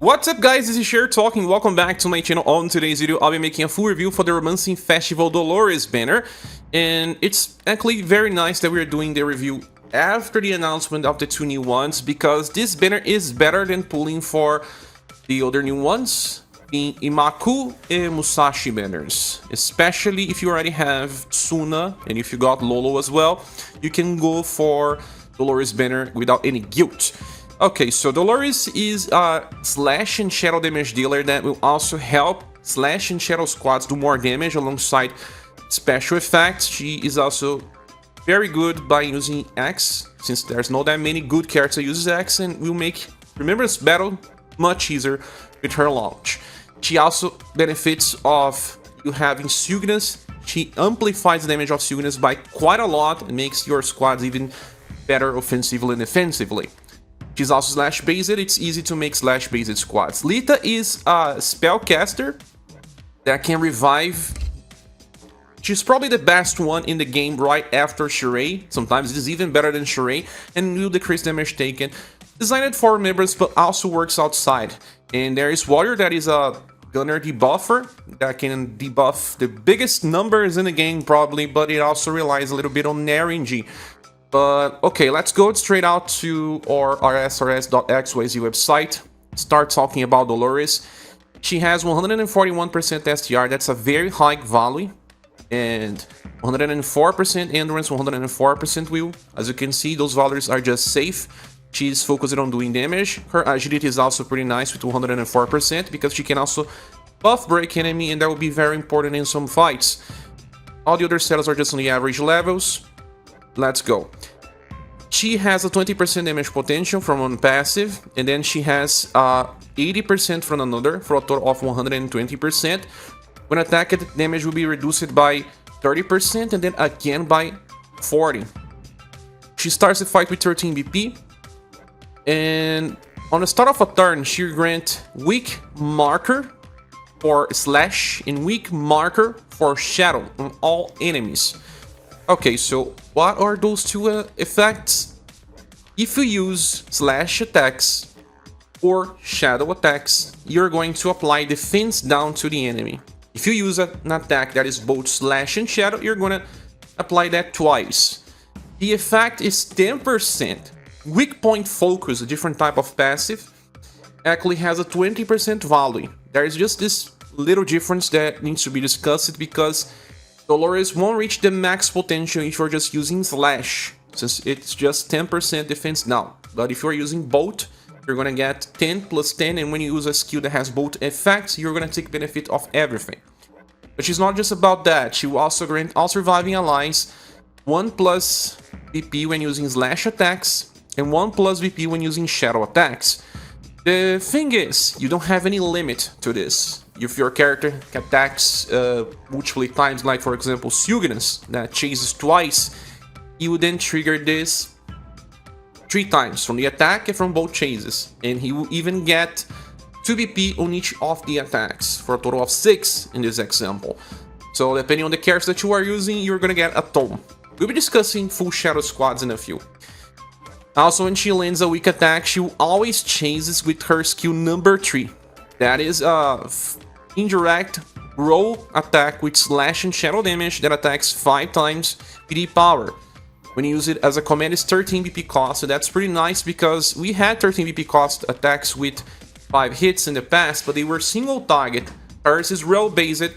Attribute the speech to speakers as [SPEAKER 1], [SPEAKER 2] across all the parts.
[SPEAKER 1] What's up guys, this is Cher talking, welcome back to my channel. On today's video, I'll be making a full review for the Romancing Festival Dolores banner. And it's actually very nice that we're doing the review after the announcement of the two new ones, because this banner is better than pulling for the other new ones, being Imaku and Musashi banners. Especially if you already have Suna, and if you got Lolo as well, you can go for Dolores banner without any guilt. Okay, so Dolores is a slash and shadow damage dealer that will also help slash and shadow squads do more damage alongside special effects. She is also very good by using X, since there's not that many good characters that uses X, and will make ReUniverSe battle much easier with her launch. She also benefits of you having SaGa. She amplifies the damage of SaGa by quite a lot and makes your squads even better offensively and defensively. She's also slash-based, it's easy to make slash-based squads. Lita is a spellcaster that can revive. She's probably the best one in the game right after Sheree. Sometimes it is even better than Sheree, and will decrease damage taken. Designed for members, but also works outside. And there is Warrior that is a gunner debuffer that can debuff the biggest numbers in the game probably, but it also relies a little bit on RNG. But okay, let's go straight out to our rsrs.xyz website. Start talking about Dolores. She has 141% STR, that's a very high value, and 104% endurance, 104% will. As you can see, those values are just safe. She's focused on doing damage. Her agility is also pretty nice with 104%, because she can also buff break enemy, and that will be very important in some fights. All the other settles are just on the average levels. Let's go. She has a 20% damage potential from one passive, and then she has 80% from another, for a total of 120%. When attacked, damage will be reduced by 30%, and then again by 40%. She starts the fight with 13 BP, and on the start of a turn, she grants weak marker for slash and weak marker for shadow on all enemies. Okay, so what are those two effects? If you use slash attacks or shadow attacks, you're going to apply defense down to the enemy. If you use an attack that is both slash and shadow, you're going to apply that twice. The effect is 10%. Weak point focus, a different type of passive, actually has a 20% value. There is just this little difference that needs to be discussed, because Dolores won't reach the max potential if you're just using slash, since it's just 10% defense now. But if you're using both, you're gonna get 10 plus 10, and when you use a skill that has both effects, you're gonna take benefit of everything. But she's not just about that, she will also grant all surviving allies 1 plus BP when using slash attacks, and 1 plus BP when using shadow attacks. The thing is, you don't have any limit to this. If your character attacks multiple times, like for example SaGa that chases twice, you would then trigger this 3 times from the attack and from both chases, and he will even get 2 BP on each of the attacks, for a total of 6 in this example. So depending on the characters that you are using, you're gonna get a ton. We'll be discussing full shadow squads in a few. Also, when she lands a weak attack, she will always chases with her skill number 3. That is a indirect roll attack with slash and shadow damage that attacks 5 times PD power. When you use it as a command, it's 13 BP cost, so that's pretty nice, because we had 13 BP cost attacks with 5 hits in the past, but they were single target. Hers is roll based,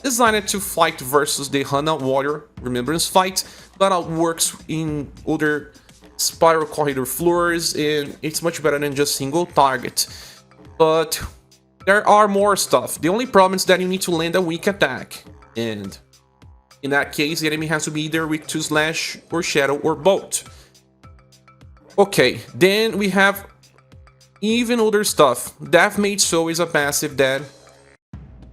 [SPEAKER 1] designed to fight versus the Hana Warrior ReUniverSe fight, but it works in other spiral corridor floors, and it's much better than just single target. But there are more stuff. The only problem is that you need to land a weak attack, and in that case, the enemy has to be either weak to slash or shadow or both. Okay, then we have even other stuff. Death Mage Soul is a passive that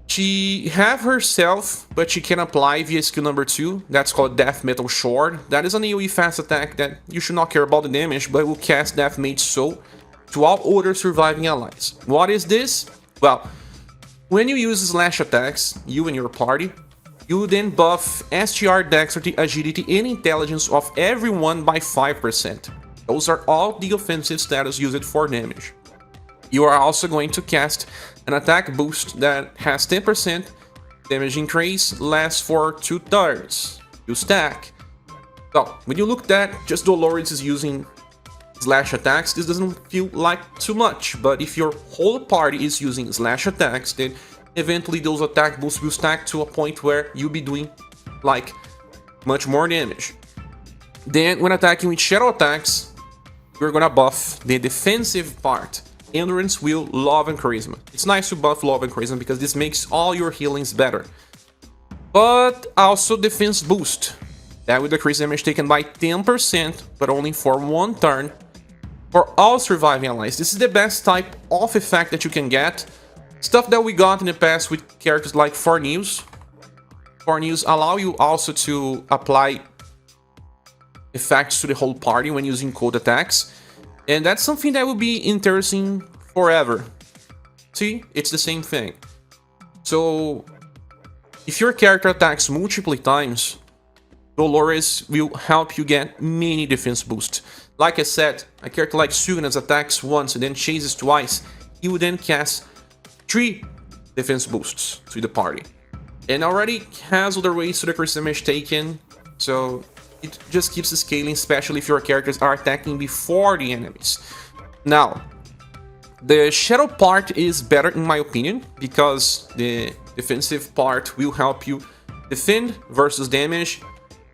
[SPEAKER 1] she have herself, but she can apply via skill number 2. That's called Death Metal Sword. That is an AoE fast attack that you should not care about the damage, but will cast Death Mage Soul to all other surviving allies. What is this? Well, when you use slash attacks, you and your party, you then buff STR, dexterity, agility, and intelligence of everyone by 5%. Those are all the offensive status used for damage. you are also going to cast an attack boost that has 10% damage increase, lasts for 2 turns. You stack. So, when you look at just Dolores is using slash attacks, this doesn't feel like too much, but if your whole party is using slash attacks, then eventually those attack boosts will stack to a point where you'll be doing like much more damage. Then when attacking with shadow attacks, we're gonna buff the defensive part. Endurance, will, love, and charisma. It's nice to buff love and charisma because this makes all your healings better. But also defense boost. That will decrease damage taken by 10%, but only for 1 turn for all surviving allies. This is the best type of effect that you can get. Stuff that we got in the past with characters like Fornews. Fornews allow you also to apply effects to the whole party when using cold attacks. And that's something that will be interesting forever. See, it's the same thing. So, if your character attacks multiple times, Dolores will help you get many defense boosts. Like I said, a character like SaGa attacks once and then chases twice. He would then cast 3 defense boosts to the party. And already has other ways to decrease damage taken, so it just keeps scaling, especially if your characters are attacking before the enemies. Now, the shadow part is better in my opinion, because the defensive part will help you defend versus damage,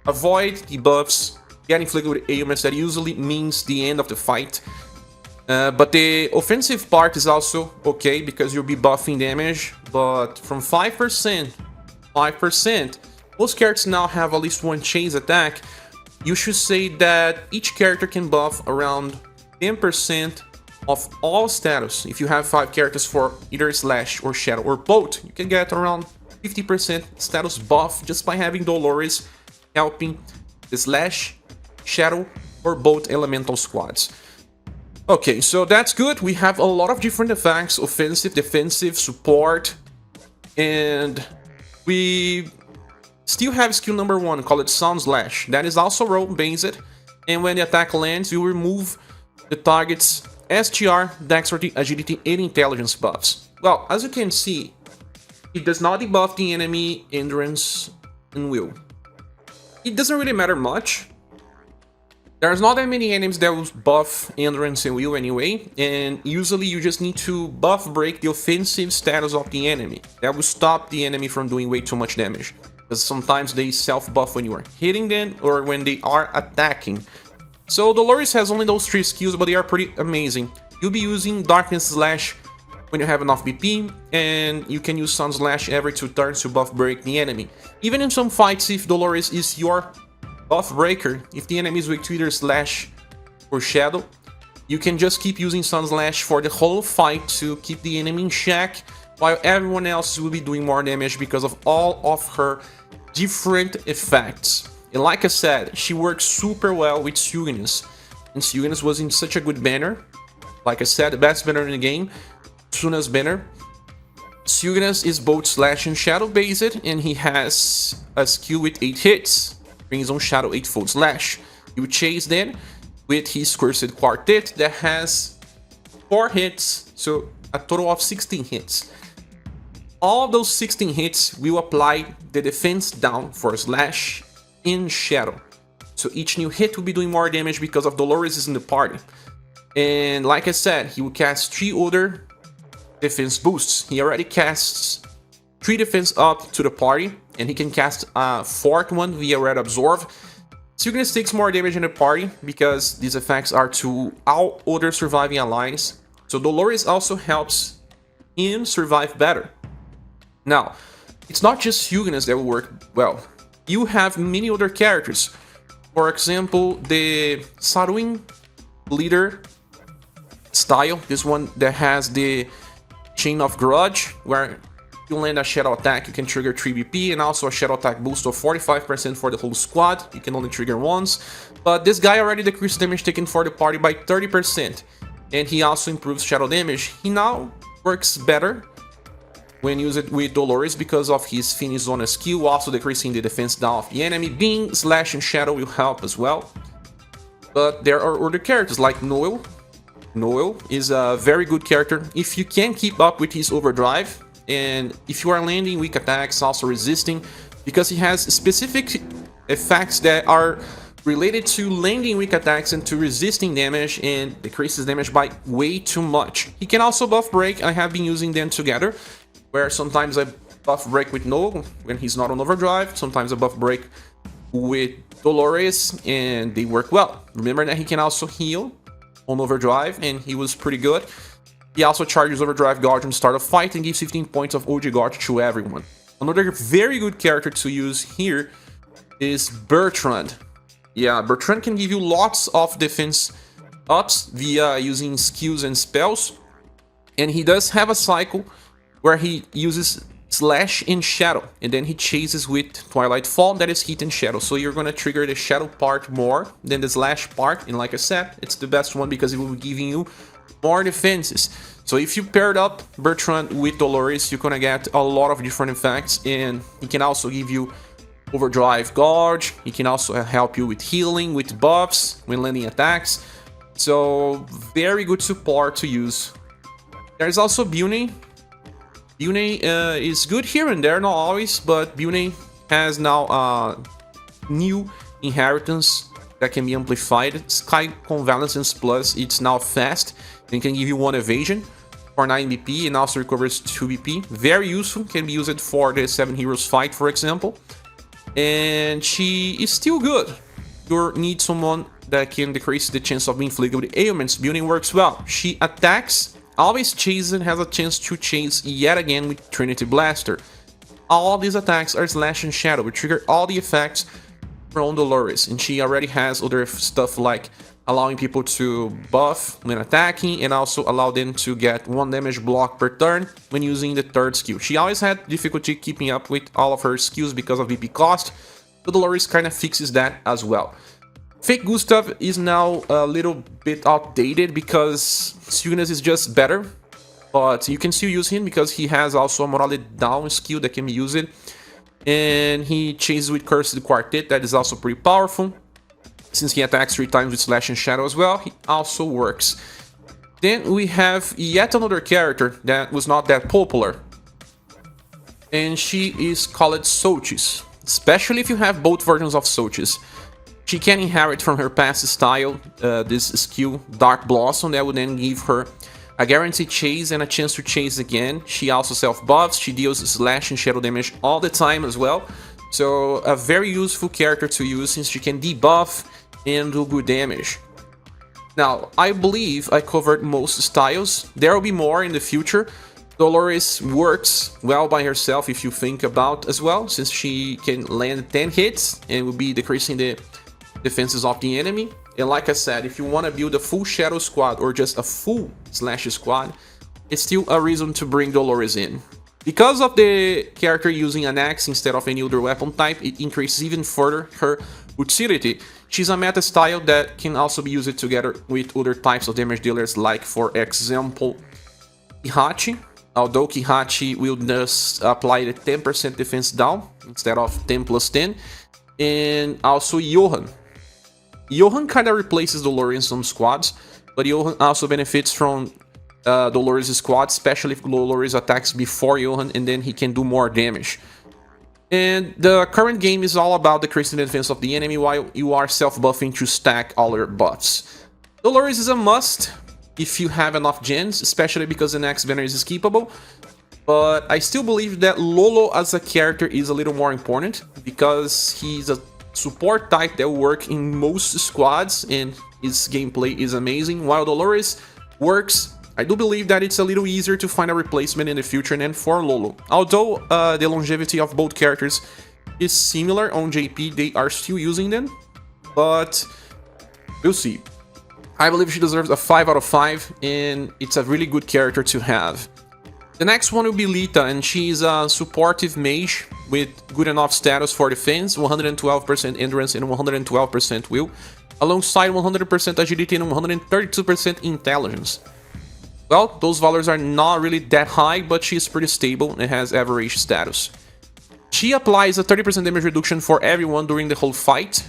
[SPEAKER 1] avoid debuffs, get inflicted with ailments that usually means the end of the fight. But the offensive part is also okay, because you'll be buffing damage, but from 5%, most characters now have at least 1 chase attack. You should say that each character can buff around 10% of all status. If you have 5 characters for either slash or shadow or both, you can get around 50% status buff just by having Dolores helping the slash, shadow, or both elemental squads. Okay, so that's good. We have a lot of different effects: offensive, defensive, support, and we still have skill number 1 called Sound Slash. That is also roll based, and when the attack lands, you remove the target's SGR, Dexterity, Agility, and Intelligence buffs. Well, as you can see, it does not debuff the enemy Endurance and Will. It doesn't really matter much. There's not that many enemies that will buff Endurance and Will anyway, and usually you just need to buff break the offensive status of the enemy. That will stop the enemy from doing way too much damage, because sometimes they self-buff when you are hitting them or when they are attacking. So Dolores has only those 3 skills, but they are pretty amazing. You'll be using Darkness Slash when you have enough BP, and you can use Sun Slash every 2 turns to buff break the enemy. Even in some fights, if Dolores is your buff breaker, if the enemy is weak to either Slash or Shadow, you can just keep using Sun Slash for the whole fight to keep the enemy in check, while everyone else will be doing more damage because of all of her different effects. And like I said, she works super well with SaGa, and SaGa was in such a good banner. Like I said, the best banner in the game, Suna's banner. SaGa is both slash and shadow based, and he has a skill with 8 hits, brings on shadow 8-fold slash. You chase then with his Cursed Quartet that has 4 hits, so a total of 16 hits. All of those 16 hits will apply the defense down for slash in shadow. So each new hit will be doing more damage because of Dolores is in the party. And like I said, he will cast 3 other defense boosts. He already casts 3 defense up to the party, and he can cast a 4th one via Red Absorb. SaGa takes more damage in the party because these effects are to all other surviving allies. So Dolores also helps him survive better. Now, it's not just SaGa that will work well. You have many other characters. For example, the Sarwin leader style, this one that has the Chain of Grudge, where you land a shadow attack, you can trigger 3 BP, and also a shadow attack boost of 45% for the whole squad. You can only trigger once, but this guy already decreased damage taken for the party by 30%, and he also improves shadow damage. He now works better when used with Dolores because of his Finish Zone skill, also decreasing the defense down of the enemy. Being slash and shadow will help as well. But there are other characters like Noel, Noel is a very good character if you can keep up with his overdrive, and if you are landing weak attacks, also resisting, because he has specific effects that are related to landing weak attacks and to resisting damage, and decreases damage by way too much. He can also buff break. I have been using them together, where sometimes I buff break with Noel when he's not on overdrive, sometimes I buff break with Dolores, and they work well. Remember that he can also heal on overdrive, and he was pretty good. He also charges overdrive guard on start of fight and gives 15 points of OG guard to everyone. Another very good character to use here is Bertrand. Yeah, Bertrand can give you lots of defense ups via using skills and spells, and he does have a cycle where he uses Slash and Shadow, and then he chases with Twilight Fall, that is Heat and Shadow. So you're gonna trigger the Shadow part more than the Slash part, and like I said, it's the best one because it will be giving you more defenses. So if you paired up Bertrand with Dolores, you're gonna get a lot of different effects, and he can also give you overdrive guard. He can also help you with healing, with buffs when landing attacks. So very good support to use. There's also Bune. Bune is good here and there, not always, but Bune has now a new inheritance that can be amplified. Sky Convalescence Plus, it's now fast and can give you 1 evasion for 9 BP and also recovers 2 BP. Very useful, can be used for the 7 heroes fight, for example. And she is still good. You need someone that can decrease the chance of being inflicted with ailments. Bune works well. She attacks, always chases, and has a chance to chase yet again with Trinity Blaster. All these attacks are Slash and Shadow, which trigger all the effects from Dolores, and she already has other stuff like allowing people to buff when attacking, and also allow them to get 1 damage block per turn when using the 3rd skill. She always had difficulty keeping up with all of her skills because of BP cost, but Dolores kind of fixes that as well. Fake Gustav is now a little bit outdated because Cygnus is just better, but you can still use him because he has also a morale down skill that can be used, and he chases with Cursed Quartet, that is also pretty powerful. Since he attacks 3 times with Slash and Shadow as well, he also works. Then we have yet another character that was not that popular, and she is called Sochis, especially if you have both versions of Sochis. She can inherit from her past style this skill, Dark Blossom, that would then give her a guaranteed chase and a chance to chase again. She also self-buffs, she deals Slash and Shadow damage all the time as well. So a very useful character to use since she can debuff and do good damage. Now, I believe I covered most styles. There will be more in the future. Dolores works well by herself if you think about as well, since she can land 10 hits and will be decreasing the defenses of the enemy. And like I said, if you want to build a full Shadow squad or just a full Slash squad, it's still a reason to bring Dolores in. Because of the character using an axe instead of any other weapon type, it increases even further her utility. She's a meta style that can also be used together with other types of damage dealers, like for example Kihachi. Although Kihachi will just apply the 10% defense down instead of 10 plus 10. And also Johan. Johan kind of replaces Dolore in some squads, but Johan also benefits from Dolores' squad, especially if Dolores attacks before Johan, and then he can do more damage. And the current game is all about decreasing the defense of the enemy while you are self-buffing to stack all your buffs. Dolores is a must if you have enough gens, especially because the next banner is skippable. But I still believe that Lolo as a character is a little more important because he's a support type that will work in most squads and his gameplay is amazing. While Dolores works, I do believe that it's a little easier to find a replacement in the future than for Lolo. Although the longevity of both characters is similar on JP, they are still using them, but we'll see. I believe she deserves a 5 out of 5, and it's a really good character to have. The next one will be Lita, and she's a supportive mage with good enough status for defense, 112% endurance and 112% will, alongside 100% agility and 132% intelligence. Well, those values are not really that high, but she's pretty stable and has average status. She applies a 30% damage reduction for everyone during the whole fight.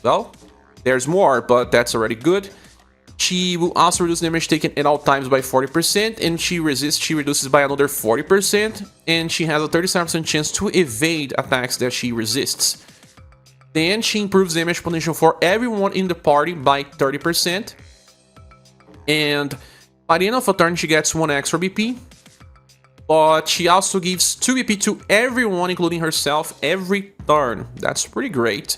[SPEAKER 1] Well, there's more, but that's already good. She will also reduce damage taken at all times by 40%, and she reduces by another 40%, and she has a 37% chance to evade attacks that she resists. Then she improves damage potential for everyone in the party by 30%, and by the end of a turn she gets 1 extra BP, but she also gives 2 BP to everyone, including herself, every turn. That's pretty great.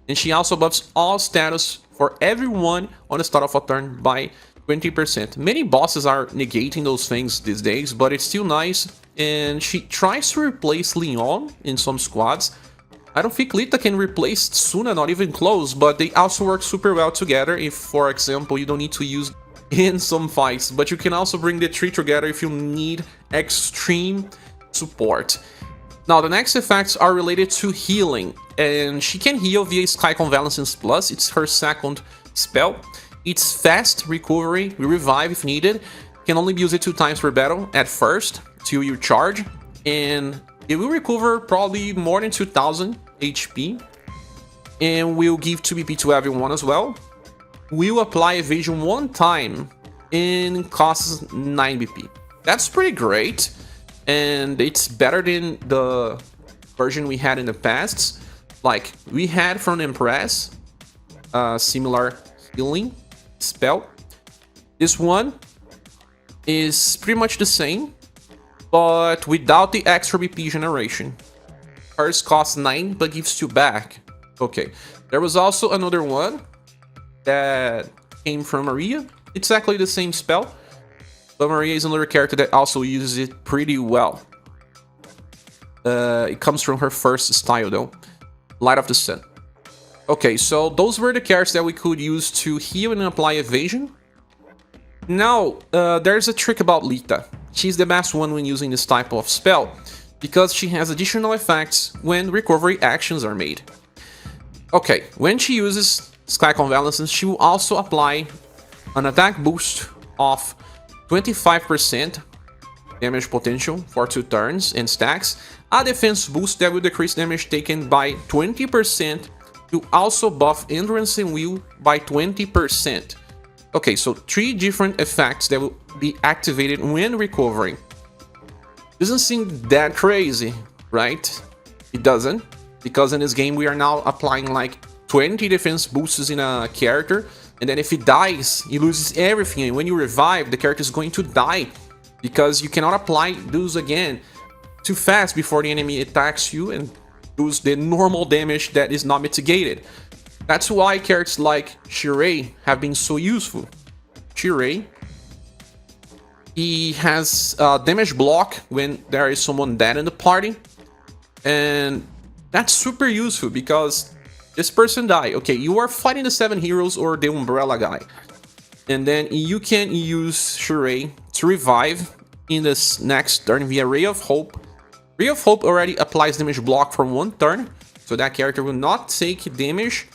[SPEAKER 1] And she also buffs all status for everyone on the start of a turn by 20%. Many bosses are negating those things these days, but it's still nice. And she tries to replace Leon in some squads. I don't think Lita can replace Tsuna, not even close, but they also work super well together if, for example, you don't need to use in some fights. But you can also bring the three together if you need extreme support. Now, the next effects are related to healing, and she can heal via Sky Convalescence Plus. It's her second spell. It's fast recovery, revive if needed. Can only be used 2 times per battle at first till you charge, and it will recover probably more than 2000 HP, and will give 2 BP to everyone as well. Will apply evasion 1 time and costs 9 BP. That's pretty great. And it's better than the version we had in the past. Like, we had from Empress, similar healing spell. This one is pretty much the same, but without the extra BP generation. Hers costs 9, but gives 2 back. Okay, there was also another one that came from Maria. It's exactly the same spell, but Maria is another character that also uses it pretty well. It comes from her first style though, Light of the Sun. Okay, so those were the characters that we could use to heal and apply evasion. Now, there's a trick about Lita. She's the best one when using this type of spell, because she has additional effects when recovery actions are made. Okay, when she uses Sky Convalescence, she will also apply an attack boost of 25% damage potential for 2 turns and stacks, a defense boost that will decrease damage taken by 20%, to also buff endurance and will by 20%. Okay, so 3 different effects that will be activated when recovering. Doesn't seem that crazy, right? It doesn't, because in this game we are now applying like 20 defense boosts in a character, and then if he dies, he loses everything, and when you revive, the character is going to die, because you cannot apply those again too fast before the enemy attacks you and does the normal damage that is not mitigated. That's why characters like Shirei have been so useful. Shirei, he has damage block when there is someone dead in the party, and that's super useful because this person died. Okay, you are fighting the 7 heroes or the umbrella guy, and then you can use Shirei to revive in this next turn via Ray of Hope. Ray of Hope already applies damage block for 1 turn, so that character will not take damage.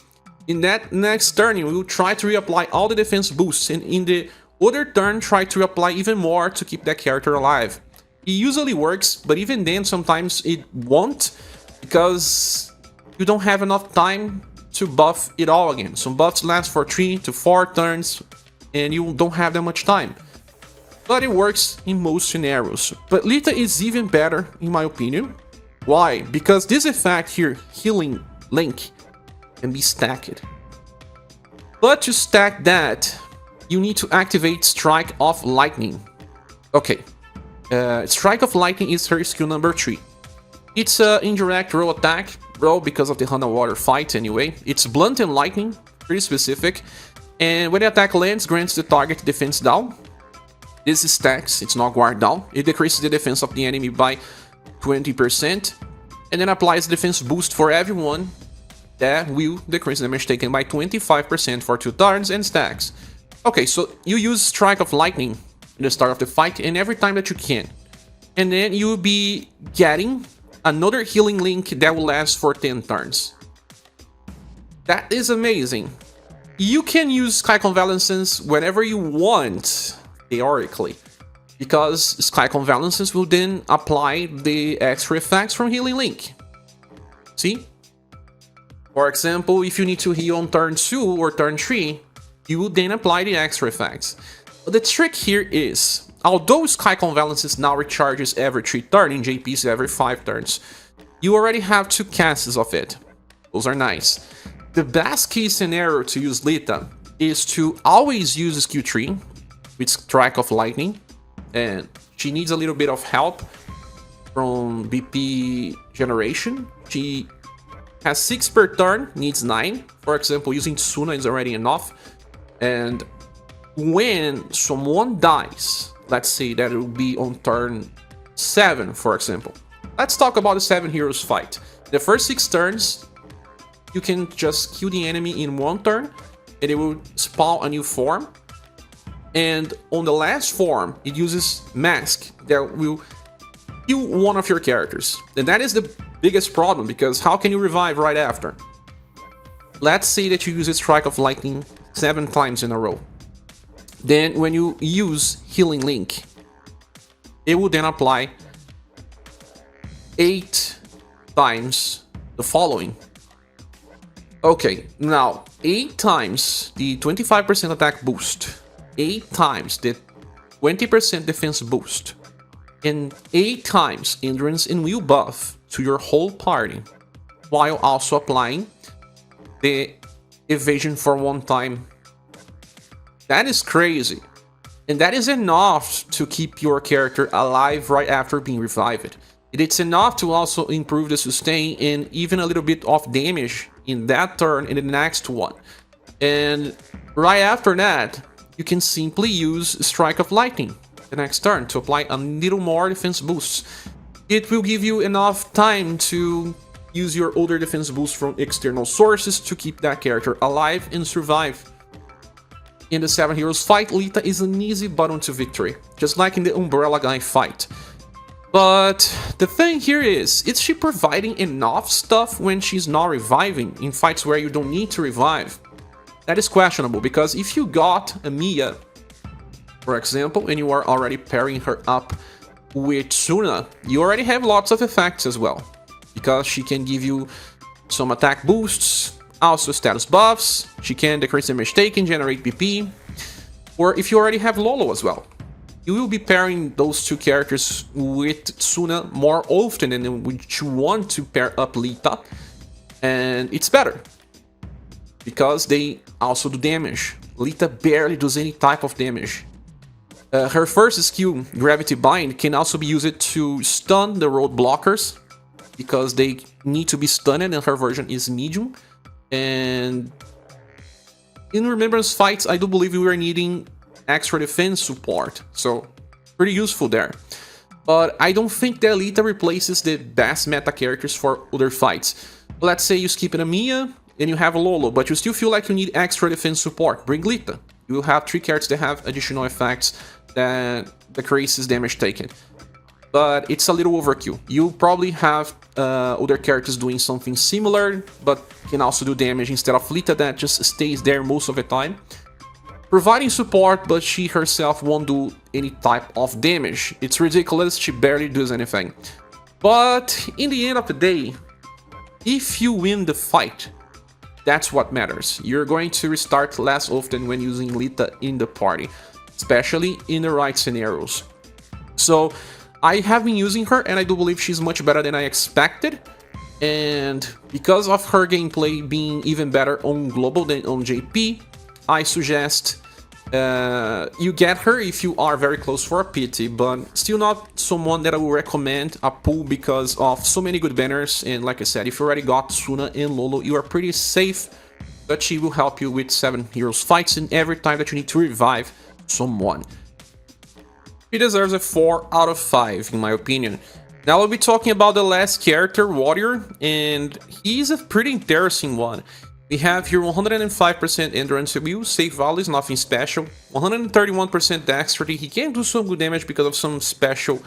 [SPEAKER 1] In that next turn, you will try to reapply all the defense boosts, and in the other turn, try to reapply even more to keep that character alive. It usually works, but even then, sometimes it won't, because you don't have enough time to buff it all again. Some buffs last for 3 to 4 turns, and you don't have that much time. But it works in most scenarios. But Lita is even better, in my opinion. Why? Because this effect here, Healing Link, can be stacked. But to stack that, you need to activate Strike of Lightning. Okay, Strike of Lightning is her skill number 3. It's an indirect roll attack, because of the Hana Water fight anyway. It's blunt and lightning, pretty specific. And when the attack lands, grants the target defense down. This stacks, it's not guard down. It decreases the defense of the enemy by 20. And then applies defense boost for everyone. That will decrease damage taken by 25% for 2 turns and stacks. Okay, so you use Strike of Lightning in the start of the fight and every time that you can. And then you'll be getting another Healing Link that will last for 10 turns. That is amazing. You can use Sky Convalescence whenever you want, theoretically, because Sky Convalescence will then apply the extra effects from Healing Link. See? For example, if you need to heal on turn 2 or turn 3, you will then apply the extra effects. But the trick here is, although Sky Convalences now recharges every 3 turns, in JP's every 5 turns, you already have 2 casts of it. Those are nice. The best case scenario to use Lita is to always use skill 3 with Strike of Lightning, and she needs a little bit of help from BP generation. She has 6 per turn, needs 9. For example, using Tsuna is already enough. And when someone dies, let's say that it will be on turn 7, for example. Let's talk about the 7 heroes fight. The first 6 turns, you can just kill the enemy in 1 turn, and it will spawn a new form. And on the last form, it uses Mask that will kill one of your characters. And that is the biggest problem, because how can you revive right after? Let's say that you use a Strike of Lightning 7 times in a row. Then when you use Healing Link, it will then apply 8 times the following. Okay, now 8 times the 25% attack boost, 8 times the 20% defense boost, and 8 times endurance and will buff to your whole party, while also applying the evasion for 1 time. That is crazy. And that is enough to keep your character alive right after being revived. It's enough to also improve the sustain and even a little bit of damage in that turn and the next one. And right after that, you can simply use Strike of Lightning the next turn to apply a little more defense boosts. It will give you enough time to use your other defense boosts from external sources to keep that character alive and survive. In the 7 heroes fight, Lita is an easy button to victory, just like in the Umbrella Guy fight. But the thing here is she providing enough stuff when she's not reviving in fights where you don't need to revive? That is questionable, because if you got a Mia, for example, and you are already pairing her up with Tsuna, you already have lots of effects as well, because she can give you some attack boosts, also status buffs, she can decrease damage taken, generate BP, or if you already have Lolo as well. You will be pairing those 2 characters with Tsuna more often than which you want to pair up Lita, and it's better, because they also do damage. Lita barely does any type of damage. Her first skill, Gravity Bind, can also be used to stun the road blockers, because they need to be stunned, and her version is medium. And in Remembrance fights, I do believe we are needing extra defense support, so pretty useful there. But I don't think that Lita replaces the best meta characters for other fights. Let's say you skip an Amiya and you have a Lolo, but you still feel like you need extra defense support. Bring Lita. You will have 3 characters that have additional effects that decreases damage taken. But it's a little overkill. You probably have other characters doing something similar, but can also do damage instead of Lita that just stays there most of the time, providing support, but she herself won't do any type of damage. It's ridiculous, she barely does anything. But in the end of the day, if you win the fight, that's what matters. You're going to restart less often when using Lita in the party, especially in the right scenarios. So I have been using her, and I do believe she's much better than I expected. And because of her gameplay being even better on global than on JP, I suggest you get her if you are very close for a pity, but still not someone that I will recommend a pull because of so many good banners. And like I said, if you already got Tsuna and Lolo, you are pretty safe, but she will help you with 7 heroes fights and every time that you need to revive someone. He deserves a 4 out of 5 in my opinion. Now we'll be talking about the last character, Warrior, and he's a pretty interesting one. We have here 105% endurance will, save values, nothing special, 131% dexterity, he can do some good damage because of some special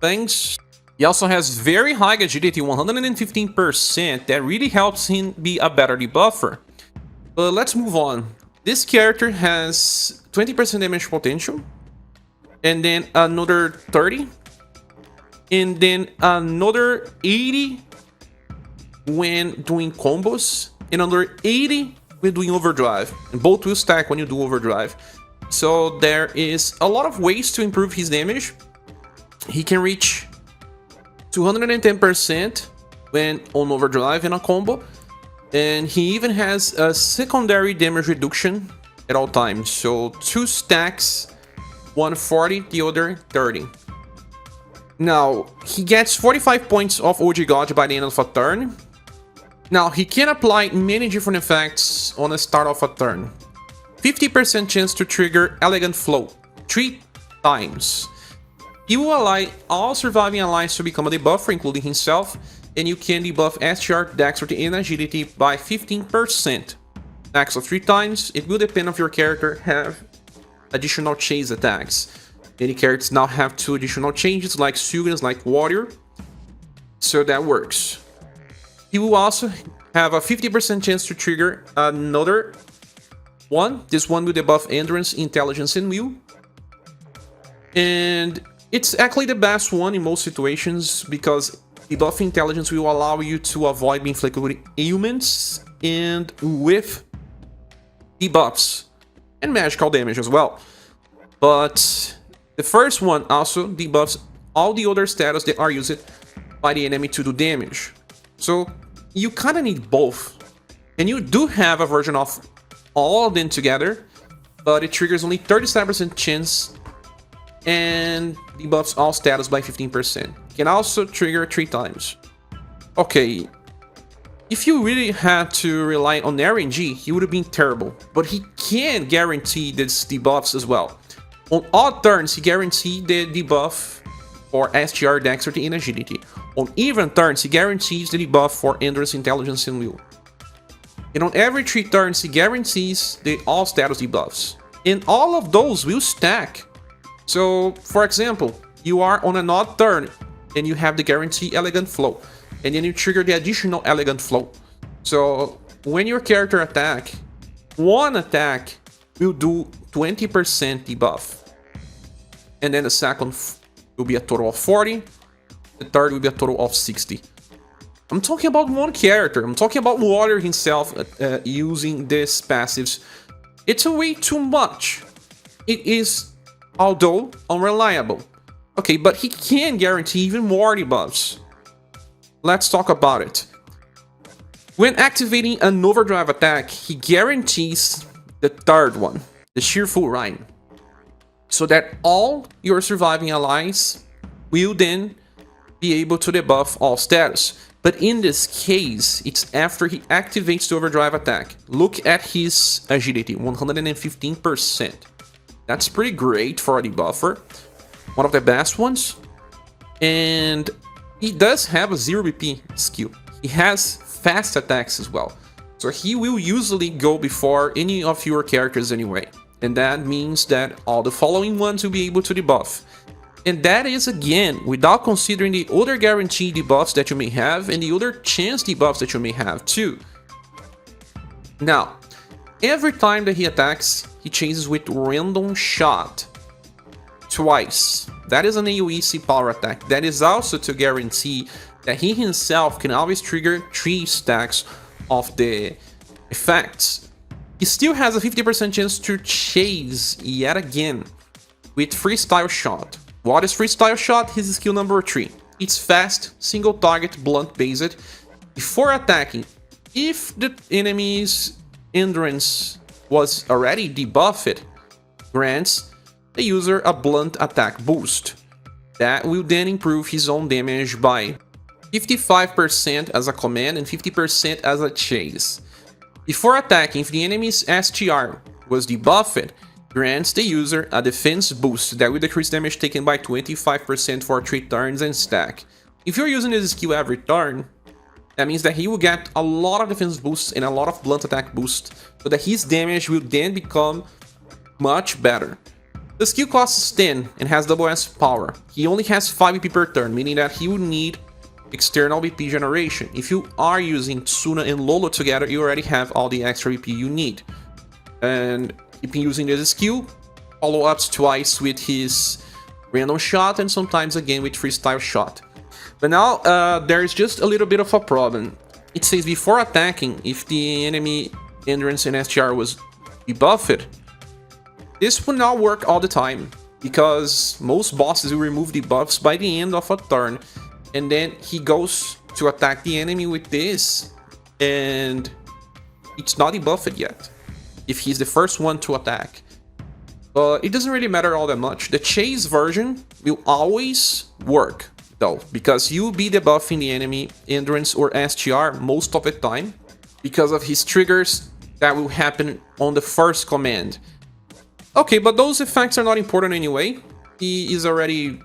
[SPEAKER 1] things. He also has very high agility, 115%, that really helps him be a better debuffer. But let's move on. This character has 20% damage potential, and then another 30, and then another 80 when doing combos, and another 80 with doing overdrive, and both will stack when you do overdrive. So there is a lot of ways to improve his damage. He can reach 210% when on overdrive in a combo, and he even has a secondary damage reduction at all times. So 2 stacks, one 40, the other 30. Now, he gets 45 points of OG God by the end of a turn. Now, he can apply many different effects on the start of a turn. 50% chance to trigger Elegant Flow 3 times. He will allow all surviving allies to become a debuffer, including himself, and you can debuff SGR, Dexterity, and Agility by 15%. Max of 3 times. It will depend on your character have additional chase attacks. Many characters now have 2 additional changes, like Sugans, like Warrior, so that works. He will also have a 50% chance to trigger another one. This one will debuff Endurance, Intelligence, and Will. And it's actually the best one in most situations, because debuff Intelligence will allow you to avoid being inflicted with ailments and with debuffs and magical damage as well. But the first one also debuffs all the other status that are used by the enemy to do damage. So you kind of need both. And you do have a version of all of them together, but it triggers only 37% chance and debuffs all status by 15%. Can also trigger 3 times. Okay, if you really had to rely on RNG, he would have been terrible, but he can guarantee these debuffs as well. On odd turns, he guarantees the debuff for SGR, Dexterity, and Agility. On even turns, he guarantees the debuff for Endurance, Intelligence, and Will. And on every 3 turns, he guarantees the all status debuffs. And all of those will stack. So, for example, you are on an odd turn, and you have the guarantee Elegant Flow. And then you trigger the additional Elegant Flow. So, when your character attack, one attack will do 20% debuff. And then the second will be a total of 40. The third will be a total of 60. I'm talking about one character. I'm talking about Warrior himself using these passives. It's a way too much. It is, although, unreliable. Okay, but he can guarantee even more debuffs. Let's talk about it. When activating an overdrive attack, he guarantees the third one, the Cheerful Rhyme, so that all your surviving allies will then be able to debuff all status. But in this case, it's after he activates the overdrive attack. Look at his agility, 115%. That's pretty great for a debuffer. One of the best ones. And he does have a 0 BP skill. He has fast attacks as well. So he will usually go before any of your characters anyway. And that means that all the following ones will be able to debuff. And that is, again, without considering the other guaranteed debuffs that you may have and the other chance debuffs that you may have too. Now, every time that he attacks, he chases with Random Shot twice. That is an AoE power attack. That is also to guarantee that he himself can always trigger 3 stacks of the effects. He still has a 50% chance to chase yet again with Freestyle Shot. What is Freestyle Shot? His skill number 3. It's fast, single target, blunt based. Before attacking, if the enemy's endurance was already debuffed, grants the user a blunt attack boost. That will then improve his own damage by 55% as a command and 50% as a chase. Before attacking, if the enemy's STR was debuffed, grants the user a defense boost that will decrease damage taken by 25% for 3 turns and stack. If you're using this skill every turn, that means that he will get a lot of defense boosts and a lot of blunt attack boost, so that his damage will then become much better. The skill costs 10 and has double S power. He only has 5 BP per turn, meaning that he will need external BP generation. If you are using Tsuna and Lolo together, you already have all the extra BP you need. And keep using this skill, follow-ups twice with his Random Shot and sometimes again with Freestyle Shot. But now there is just a little bit of a problem. It says before attacking, if the enemy Endurance and SGR was debuffed, this will not work all the time, because most bosses will remove debuffs by the end of a turn, and then he goes to attack the enemy with this, and it's not debuffed yet, if he's the first one to attack. But it doesn't really matter all that much. The chase version will always work, though, because you will be debuffing the enemy Endurance or SGR most of the time, because of his triggers that will happen on the first command. Okay, but those effects are not important anyway. He is already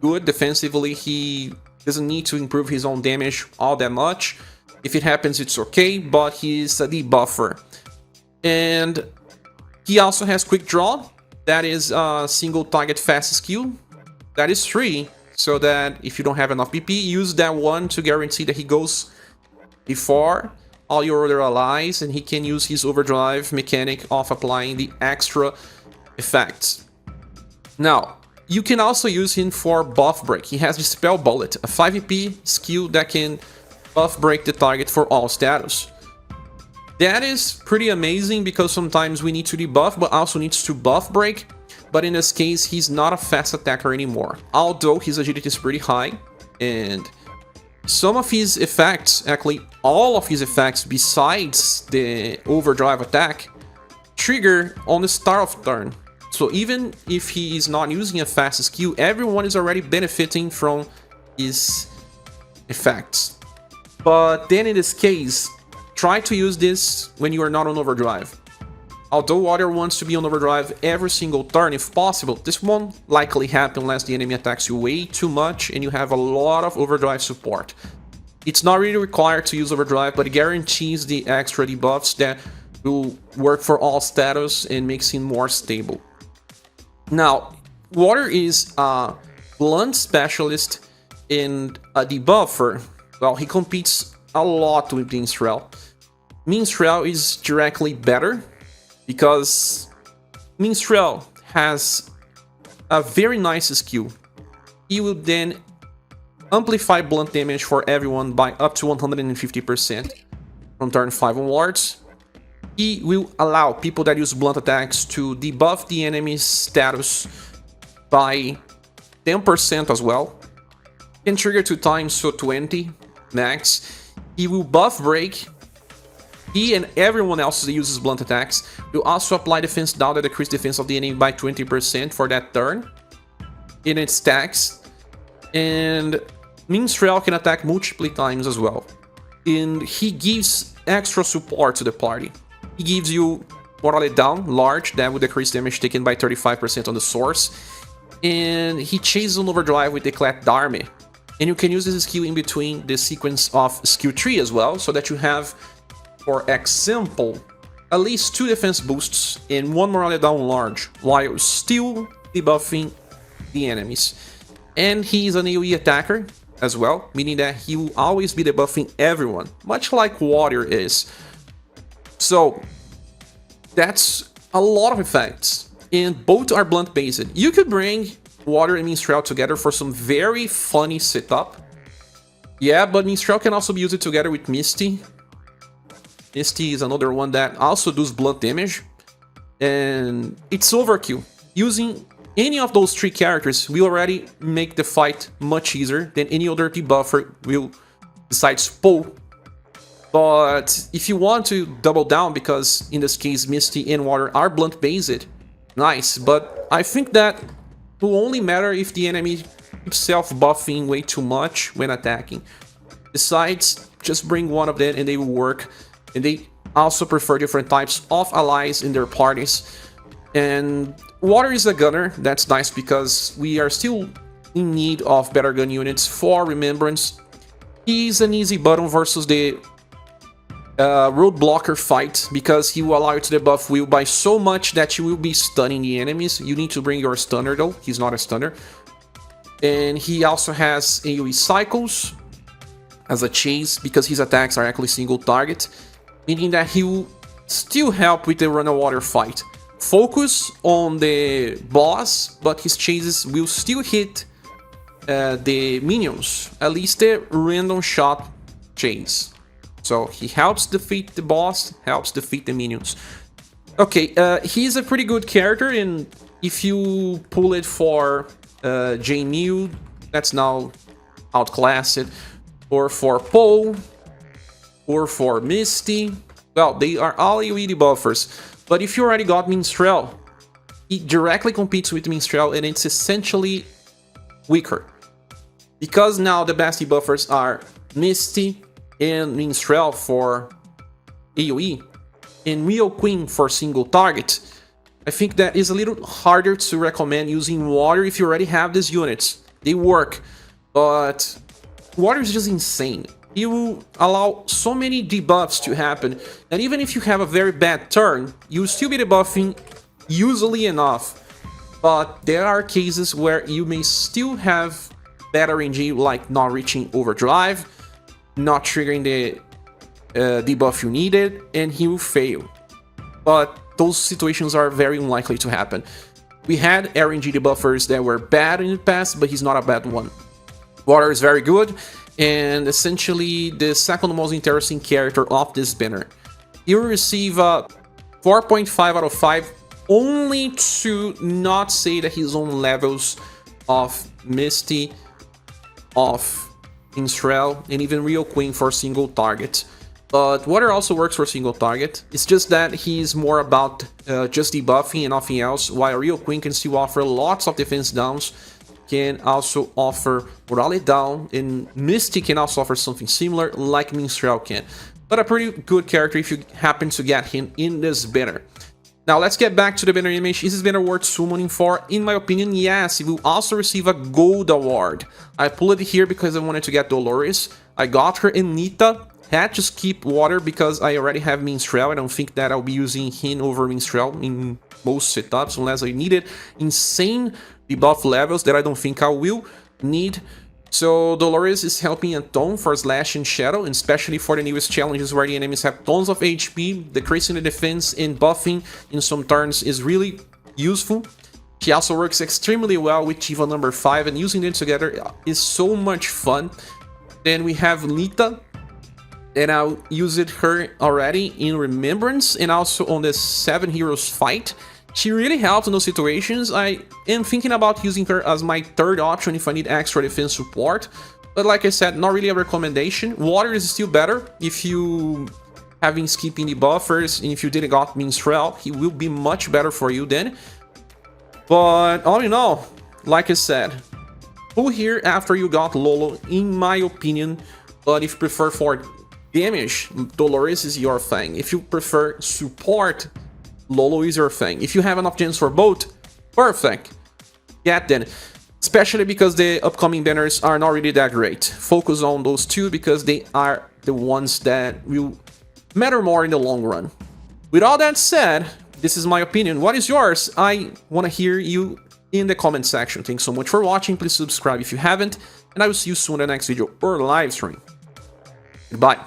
[SPEAKER 1] good defensively. He doesn't need to improve his own damage all that much. If it happens, it's okay, but he's a debuffer. And he also has Quick Draw. That is a single target fast skill. That is free, so that if you don't have enough BP, use that one to guarantee that he goes before all your other allies, and he can use his overdrive mechanic of applying the extra effects. Now, you can also use him for buff break. He has the Spell Bullet, a 5 EP skill that can buff break the target for all status. That is pretty amazing, because sometimes we need to debuff but also needs to buff break, but in this case he's not a fast attacker anymore, although his agility is pretty high, and some of his effects, actually all of his effects besides the overdrive attack, trigger on the start of turn. So even if he is not using a fast skill, everyone is already benefiting from his effects. But then in this case, try to use this when you are not on overdrive. Although Water wants to be on overdrive every single turn if possible, this won't likely happen unless the enemy attacks you way too much and you have a lot of overdrive support. It's not really required to use overdrive, but it guarantees the extra debuffs that will work for all status and makes him more stable. Now, Water is a blunt specialist and a debuffer. Well, he competes a lot with Minstrel. Minstrel is directly better, because Minstrel has a very nice skill. He will then amplify blunt damage for everyone by up to 150% from turn 5 onwards. He will allow people that use blunt attacks to debuff the enemy's status by 10% as well. Can trigger 2 times, so 20 max. He will buff break. He and everyone else that uses blunt attacks will also apply defense down that decrease defense of the enemy by 20% for that turn in its stacks. And Minstrel can attack multiple times as well. And he gives extra support to the party. He gives you Morale Down, large, that will decrease damage taken by 35% on the source. And he chases on overdrive with Declared Dharma. And you can use this skill in between the sequence of skill tree as well, so that you have, for example, at least 2 defense boosts and 1 Morale Down large, while still debuffing the enemies. And he is an AoE attacker as well, meaning that he will always be debuffing everyone, much like Water is. So that's a lot of effects, and both are blunt based. You could bring Water and Minstrel together for some very funny setup. Yeah, but Minstrel can also be used together with Misty. Misty is another one that also does blunt damage, and it's overkill. Using any of those 3 characters will already make the fight much easier than any other debuffer will, besides Poe. But if you want to double down, because in this case Misty and Water are blunt based, nice, but I think that will only matter if the enemy keeps self-buffing way too much when attacking. Besides, just bring one of them and they will work. And they also prefer different types of allies in their parties. And Water is a gunner, that's nice, because we are still in need of better gun units for Remembrance. He's an easy button versus the roadblocker fight, because he will allow you to debuff Will by so much that you will be stunning the enemies. You need to bring your stunner though, he's not a stunner. And he also has AoE cycles as a chase, because his attacks are actually single target, meaning that he will still help with the run of water fight. Focus on the boss, but his chases will still hit the minions, at least the random shot chase. So So he helps defeat the boss, helps defeat the minions. Okay, he's a pretty good character, and if you pull it for J-Mew, that's now outclassed, or for Poe, or for Misty, well, they are all AoE debuffers. But if you already got Minstrel, it directly competes with Minstrel, and it's essentially weaker. Because now the best debuffers are Misty and Minstrel for AoE, and Real Queen for single target, I think that is a little harder to recommend using Water if you already have these units. They work, but Water is just insane. You allow so many debuffs to happen that even if you have a very bad turn, you'll still be debuffing usually enough. But there are cases where you may still have bad RNG, like not reaching overdrive, not triggering the debuff you needed, and he will fail. But those situations are very unlikely to happen. We had RNG debuffers that were bad in the past, but he's not a bad one. Water is very good, and essentially the second most interesting character of this banner. You will receive a 4.5 out of 5, only to not say that he's on levels of Misty, of Minstrel, and even Real Queen for single target. But Water also works for single target. It's just that he's more about just debuffing and nothing else, while Real Queen can still offer lots of defense downs, can also offer morale down, and Misty can also offer something similar like Minstrel can. But a pretty good character if you happen to get him in this banner. Now let's get back to the banner image. Is this banner worth summoning for? In my opinion, yes. It will also receive a gold award. I pulled it here because I wanted to get Dolores. I got her in Lita. Had to skip Water because I already have Minstrel. I don't think that I'll be using him over Minstrel in most setups unless I needed insane debuff levels that I don't think I will need. So Dolores is helping a ton for Slash and Shadow, and especially for the newest challenges where the enemies have tons of HP. Decreasing the defense and buffing in some turns is really useful. She also works extremely well with Shiva number 5, and using them together is so much fun. Then we have Lita, and I used her already in Remembrance and also on the 7 Heroes fight. She really helps in those situations. I am thinking about using her as my third option if I need extra defense support. But like I said, not really a recommendation. Water is still better if you have been skipping the buffers, and if you didn't got Minstrel, he will be much better for you then. But all in all, like I said, pull here after you got Lolo, in my opinion. But if you prefer for damage, Dolores is your thing. If you prefer support, Lolo is your thing. If you have enough gens for both, perfect. Get then. Especially because the upcoming banners are not really that great. Focus on those two because they are the ones that will matter more in the long run. With all that said, this is my opinion. What is yours? I want to hear you in the comment section. Thanks so much for watching. Please subscribe if you haven't. And I will see you soon in the next video or live stream. Goodbye.